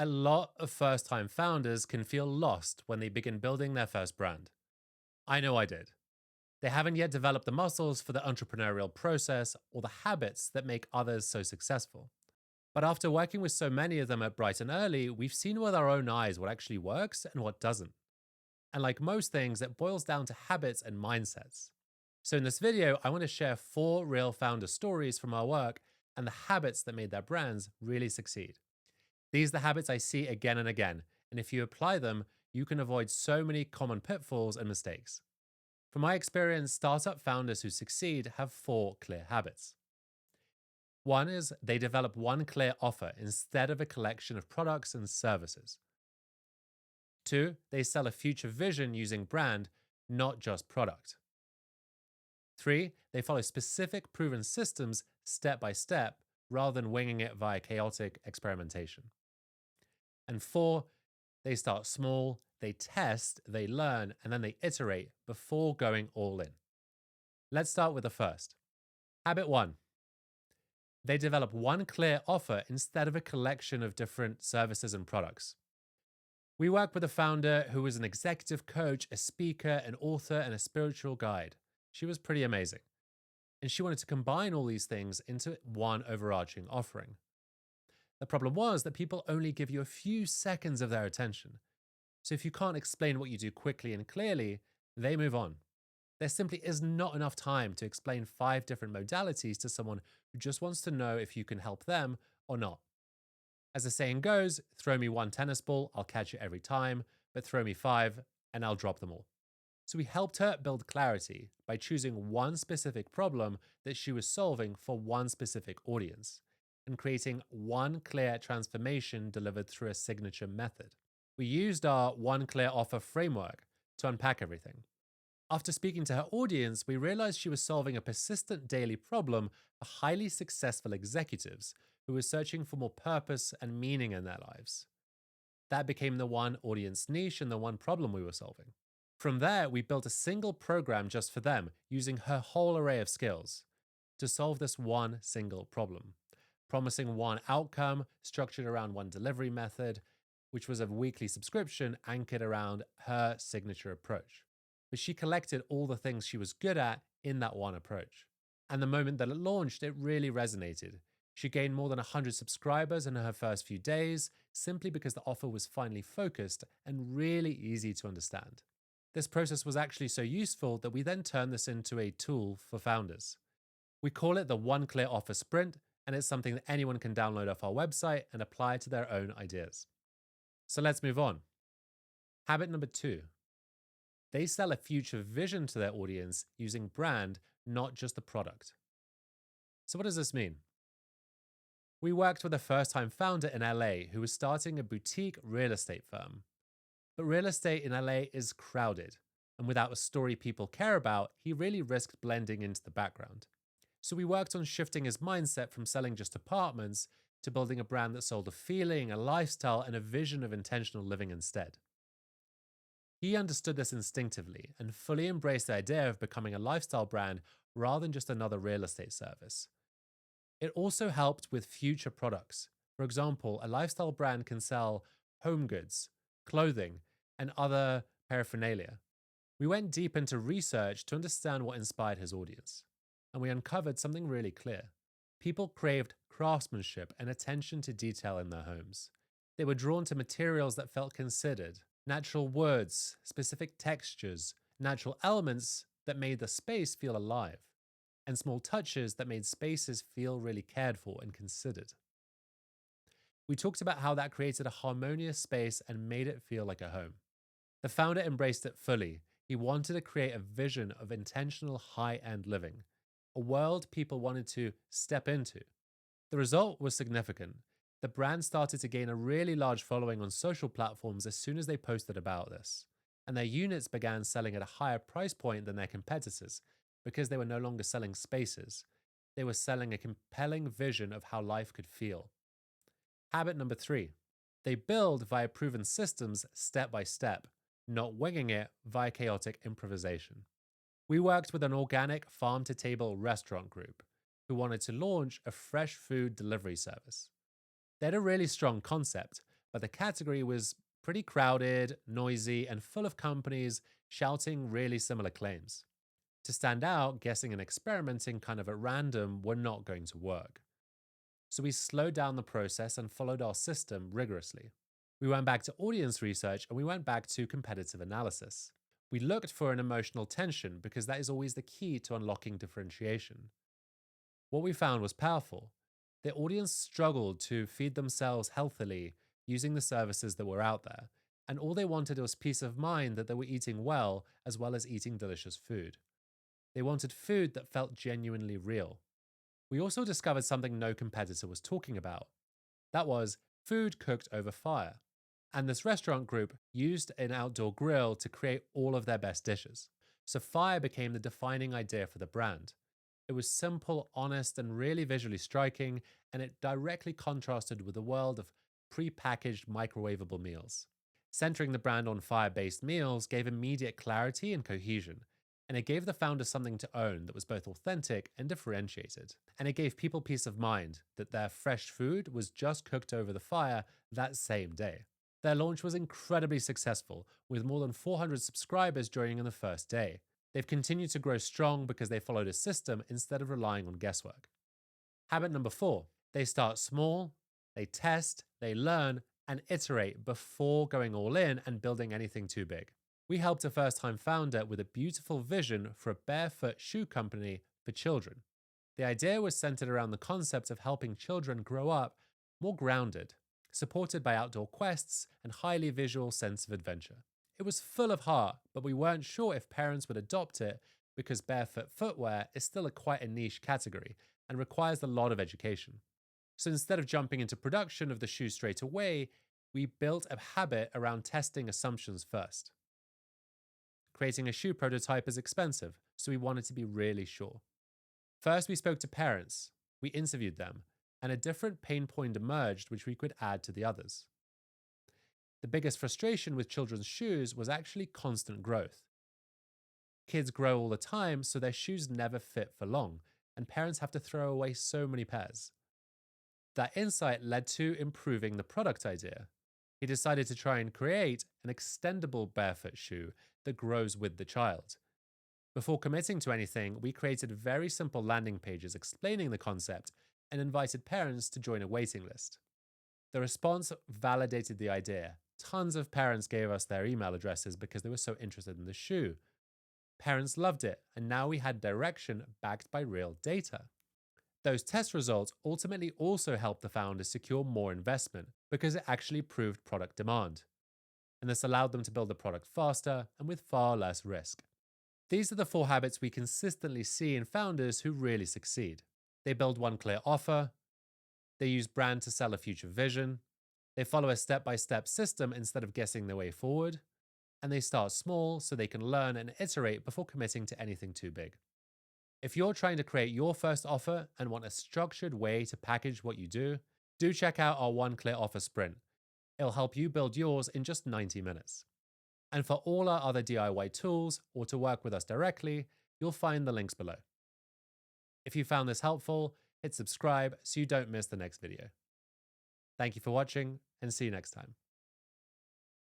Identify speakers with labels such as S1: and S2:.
S1: A lot of first time founders can feel lost when they begin building their first brand. I know I did. They haven't yet developed the muscles for the entrepreneurial process or the habits that make others so successful. But after working with so many of them at Bright and Early, we've seen with our own eyes what actually works and what doesn't. And like most things, it boils down to habits and mindsets. So in this video, I want to share 4 real founder stories from our work and the habits that made their brands really succeed. These are the habits I see again and again, and if you apply them, you can avoid so many common pitfalls and mistakes. From my experience, startup founders who succeed have 4 clear habits. One is they develop one clear offer instead of a collection of products and services. 2, they sell a future vision using brand, not just product. 3, they follow specific proven systems step by step rather than winging it via chaotic experimentation. And 4, they start small, they test, they learn, and then they iterate before going all in. Let's start with the first. Habit 1. They develop one clear offer instead of a collection of different services and products. We work with a founder who was an executive coach, a speaker, an author, and a spiritual guide. She was pretty amazing. And she wanted to combine all these things into one overarching offering. The problem was that people only give you a few seconds of their attention. So if you can't explain what you do quickly and clearly, they move on. There simply is not enough time to explain 5 different modalities to someone who just wants to know if you can help them or not. As the saying goes, throw me 1 tennis ball, I'll catch it every time, but throw me 5 and I'll drop them all. So we helped her build clarity by choosing one specific problem that she was solving for one specific audience and creating one clear transformation delivered through a signature method. We used our one clear offer framework to unpack everything. After speaking to her audience, we realized she was solving a persistent daily problem for highly successful executives who were searching for more purpose and meaning in their lives. That became the one audience niche and the one problem we were solving. From there, we built a single program just for them, using her whole array of skills to solve this one single problem, promising one outcome structured around one delivery method, which was a weekly subscription anchored around her signature approach. But she collected all the things she was good at in that one approach. And the moment that it launched, it really resonated. She gained more than 100 subscribers in her first few days, simply because the offer was finally focused and really easy to understand. This process was actually so useful that we then turned this into a tool for founders. We call it the One Clear Offer Sprint, and it's something that anyone can download off our website and apply to their own ideas. So let's move on. Habit number 2. They sell a future vision to their audience using brand, not just the product. So what does this mean? We worked with a first-time founder in LA who was starting a boutique real estate firm. But real estate in LA is crowded, and without a story people care about, he really risked blending into the background. So we worked on shifting his mindset from selling just apartments to building a brand that sold a feeling, a lifestyle, and a vision of intentional living instead. He understood this instinctively and fully embraced the idea of becoming a lifestyle brand rather than just another real estate service. It also helped with future products. For example, a lifestyle brand can sell home goods, clothing, and other paraphernalia. We went deep into research to understand what inspired his audience, and we uncovered something really clear. People craved craftsmanship and attention to detail in their homes. They were drawn to materials that felt considered, natural woods, specific textures, natural elements that made the space feel alive, and small touches that made spaces feel really cared for and considered. We talked about how that created a harmonious space and made it feel like a home. The founder embraced it fully. He wanted to create a vision of intentional high-end living, a world people wanted to step into. The result was significant. The brand started to gain a really large following on social platforms as soon as they posted about this, and their units began selling at a higher price point than their competitors because they were no longer selling spaces. They were selling a compelling vision of how life could feel. Habit number 3. They build via proven systems step by step, not winging it via chaotic improvisation. We worked with an organic farm-to-table restaurant group who wanted to launch a fresh food delivery service. They had a really strong concept, but the category was pretty crowded, noisy, and full of companies shouting really similar claims. To stand out, guessing and experimenting kind of at random were not going to work. So we slowed down the process and followed our system rigorously. We went back to audience research and we went back to competitive analysis. We looked for an emotional tension because that is always the key to unlocking differentiation. What we found was powerful. The audience struggled to feed themselves healthily using the services that were out there, and all they wanted was peace of mind that they were eating well as well as eating delicious food. They wanted food that felt genuinely real. We also discovered something no competitor was talking about. That was food cooked over fire. And this restaurant group used an outdoor grill to create all of their best dishes. So fire became the defining idea for the brand. It was simple, honest, and really visually striking, and it directly contrasted with the world of pre-packaged microwavable meals. Centering the brand on fire-based meals gave immediate clarity and cohesion, and it gave the founders something to own that was both authentic and differentiated. And it gave people peace of mind that their fresh food was just cooked over the fire that same day. Their launch was incredibly successful, with more than 400 subscribers joining the first day. They've continued to grow strong because they followed a system instead of relying on guesswork. Habit number 4, they start small, they test, they learn, and iterate before going all in and building anything too big. We helped a first-time founder with a beautiful vision for a barefoot shoe company for children. The idea was centered around the concept of helping children grow up more grounded, supported by outdoor quests and highly visual sense of adventure. It was full of heart, but we weren't sure if parents would adopt it because barefoot footwear is still quite a niche category and requires a lot of education. So instead of jumping into production of the shoe straight away, we built a habit around testing assumptions first. Creating a shoe prototype is expensive, so we wanted to be really sure. First, we spoke to parents, we interviewed them, and a different pain point emerged which we could add to the others. The biggest frustration with children's shoes was actually constant growth. Kids grow all the time, so their shoes never fit for long, and parents have to throw away so many pairs. That insight led to improving the product idea. He decided to try and create an extendable barefoot shoe that grows with the child. Before committing to anything, we created very simple landing pages explaining the concept and invited parents to join a waiting list. The response validated the idea. Tons of parents gave us their email addresses because they were so interested in the shoe. Parents loved it, and now we had direction backed by real data. Those test results ultimately also helped the founders secure more investment because it actually proved product demand. And this allowed them to build the product faster and with far less risk. These are the 4 habits we consistently see in founders who really succeed. They build one clear offer, they use brand to sell a future vision, they follow a step-by-step system instead of guessing their way forward, and they start small so they can learn and iterate before committing to anything too big. If you're trying to create your first offer and want a structured way to package what you do check out our One Clear Offer Sprint. It'll help you build yours in just 90 minutes. And for all our other DIY tools or to work with us directly, you'll find the links below. If you found this helpful, hit subscribe so you don't miss the next video. Thank you for watching and see you next time.